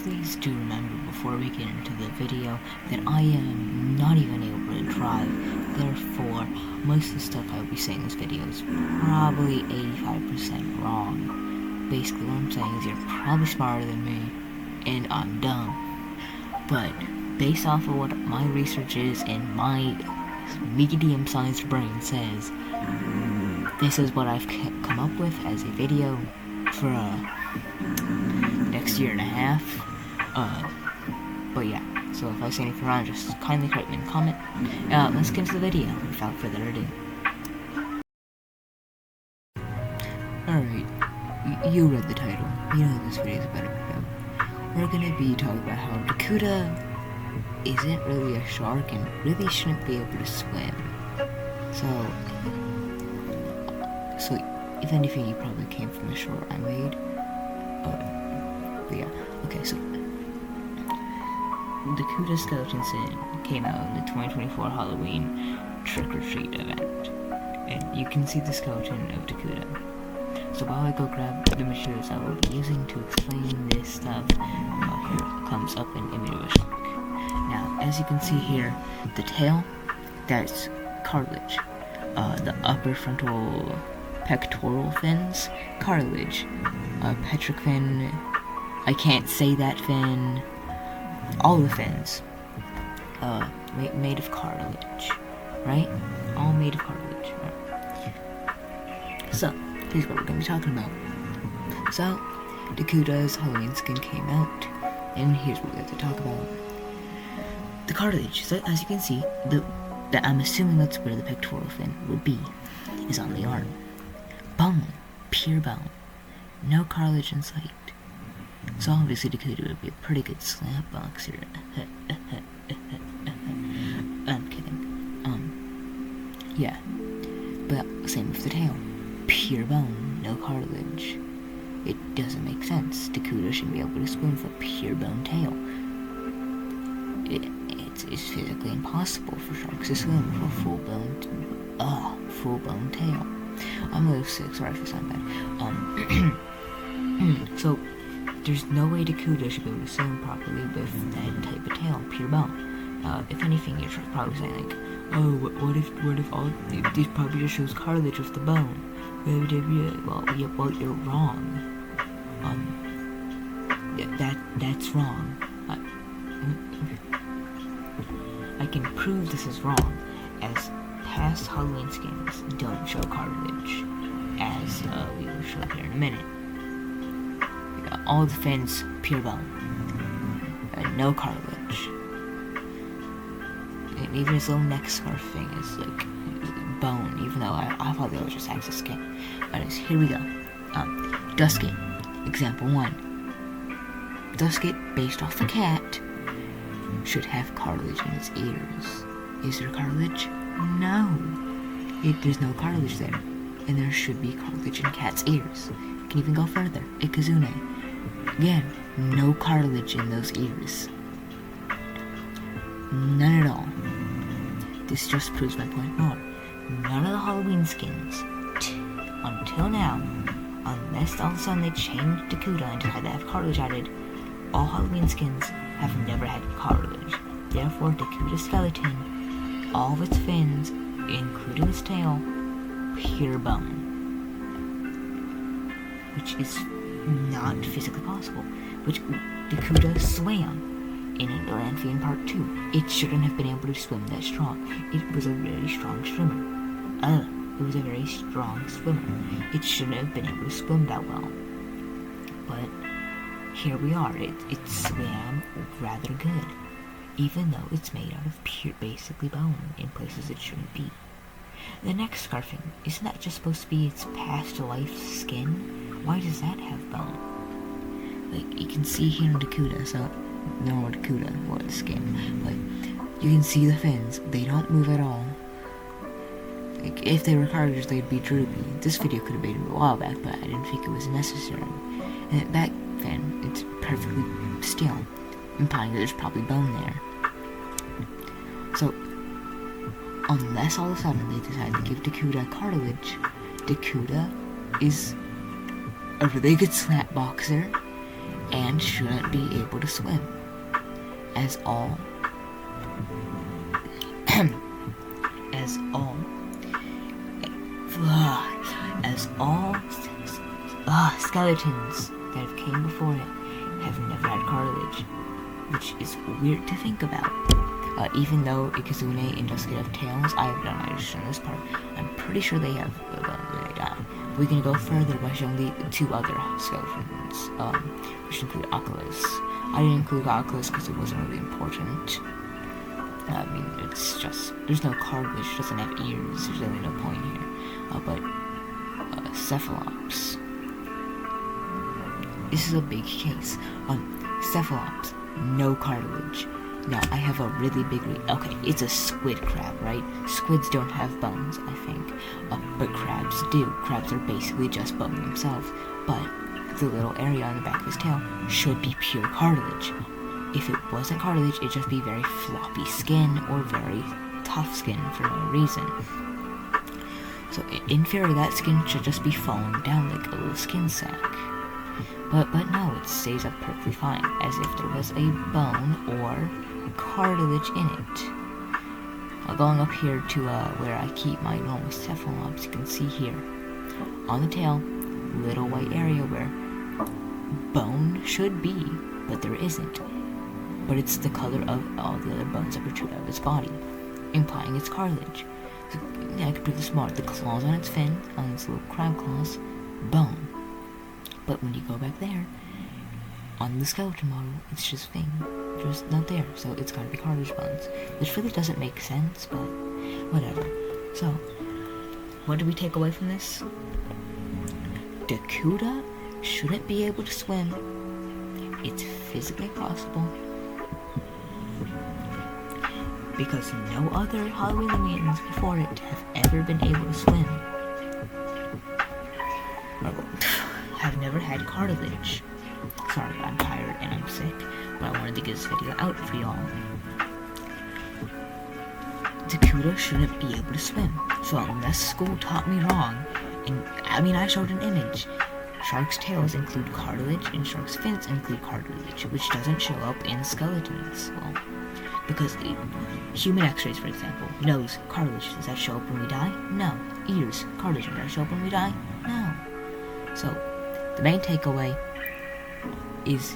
please do remember before we get into the video that I am not even able to drive. Therefore, most of the stuff I will be saying in this video is probably 85% wrong. Basically, what I'm saying is you're probably smarter than me, and I'm dumb. But based off of what my research is and my medium-sized brain says, this is what I've come up with as a video for next year and a half. But yeah, so if I say anything wrong, just kindly correct me in the comment. Let's get into the video without further ado. Alright, you read the title. You know what this video is about. We're gonna be talking about how Dakuda isn't really a shark and really shouldn't be able to swim. So if anything, you probably came from the short I made. But yeah, okay, so Dakuda Shouldn't came out in the 2024 Halloween trick-or-treat event. And you can see the skeleton of Dakuda. So while I go grab the materials I will be using to explain this stuff, here it comes up an image of a shark. Now, as you can see here, the tail, that's cartilage. The upper frontal pectoral fins, cartilage. Petric fin, I can't say that fin. All the fins, made of cartilage, right? All made of cartilage, right? So, here's what we're going to be talking about. So, Dakuda's Halloween skin came out, and here's what we have to talk about. The cartilage, so as you can see, I'm assuming that's where the pectoral fin would be, is on the arm. Bone, pure bone, no cartilage in sight. So obviously Dakuda would be a pretty good slap boxer. I'm kidding. Yeah. But same with the tail. Pure bone, no cartilage. It doesn't make sense. Dakuda should be able to swim with a pure bone tail. It's physically impossible for sharks to swim with a full bone tail. I'm a little sick, sorry if I sound bad. So there's no way Dakuda should be able to swim properly with that type of tail, pure bone. If anything, you're probably saying like, oh, what if this probably just shows cartilage with the bone? Well, you're wrong. That's wrong. I can prove this is wrong, as past Halloween skins don't show cartilage, as we will show here in a minute. All the fins, pure bone, no cartilage, and even his little neck scarf thing is like bone, even though I thought they were just excess skin. Anyways, here we go. Dusky, example 1. Dusky, based off the cat, should have cartilage in its ears. Is there cartilage? No. There's no cartilage there. And there should be cartilage in cat's ears. You can even go further. Ikazune. Again, no cartilage in those ears. None at all. This just proves my point more. None of the Halloween skins, until now, unless all of a sudden they changed Dakuda and had to have cartilage added, all Halloween skins have never had cartilage. Therefore, Dakuda's skeleton, all of its fins, including its tail, pure bone. Which is not physically possible. Which Dakuda swam in Atlantean Part 2. It shouldn't have been able to swim that strong. It was a very strong swimmer. It shouldn't have been able to swim that well. But here we are. It swam rather good, even though it's made out of pure, basically bone in places it shouldn't be. The neck scarfing, isn't that just supposed to be its past life skin? Why does that have bone? Like, you can see here in Dakuda, so normal Dakuda, what skin, but you can see the fins, they don't move at all. Like, if they were cartilage, they'd be droopy. This video could have made it a while back, but I didn't think it was necessary. And that back fin, it's perfectly still, implying that there's probably bone there. So, unless all of a sudden they decide to give Dakuda cartilage, Dakuda is a really good slap boxer, and shouldn't be able to swim. As all skeletons that have came before it have never had cartilage, which is weird to think about. Even though Ikazune and Duskit have tails, I have done my research on this part. I'm pretty sure they have when they die. We can go further by showing the two other skeletons, which include Oculus. I didn't include Oculus because it wasn't really important. I mean, it's just, there's no cartilage, it doesn't have ears, there's really no point here. But Cephalops. This is a big case. Cephalops, no cartilage. Now, I have a really big okay, it's a squid crab, right? Squids don't have bones, I think. But crabs do. Crabs are basically just bone themselves. But the little area on the back of his tail should be pure cartilage. If it wasn't cartilage, it'd just be very floppy skin or very tough skin for no reason. So in theory, that skin should just be falling down like a little skin sack. But no, it stays up perfectly fine, as if there was a bone or cartilage in it. Going up here to where I keep my normal cephalops, you can see here on the tail, little white area where bone should be, but there isn't. But it's the color of all the other bones that protrude out of its body, implying it's cartilage. So, yeah, I could prove this more. The claws on its fin, on its little crab claws, bone. But when you go back there, on the skeleton model, it's just thing, just not there. So it's gotta be cartilage bones, which really doesn't make sense, but whatever. So, what do we take away from this? Dakuda shouldn't be able to swim. It's physically possible, because no other Halloween mutants before it have ever been able to swim. Or have never had cartilage. Sorry, I'm tired and I'm sick, but I wanted to get this video out for y'all. Dakuda shouldn't be able to swim, so unless school taught me wrong, and I showed an image. Sharks' tails include cartilage, and sharks' fins include cartilage, which doesn't show up in skeletons. Well, because human x-rays, for example, nose, cartilage, does that show up when we die? No. Ears, cartilage, does that show up when we die? No. So, the main takeaway is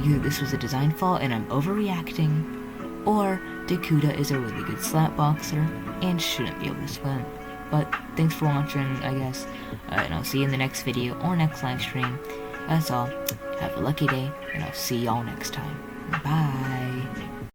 either this was a design flaw and I'm overreacting, or Dakuda is a really good slap boxer and shouldn't be able to swim. But thanks for watching, I guess, and I'll see you in the next video or next live stream. That's all. Have a lucky day, and I'll see y'all next time. Bye.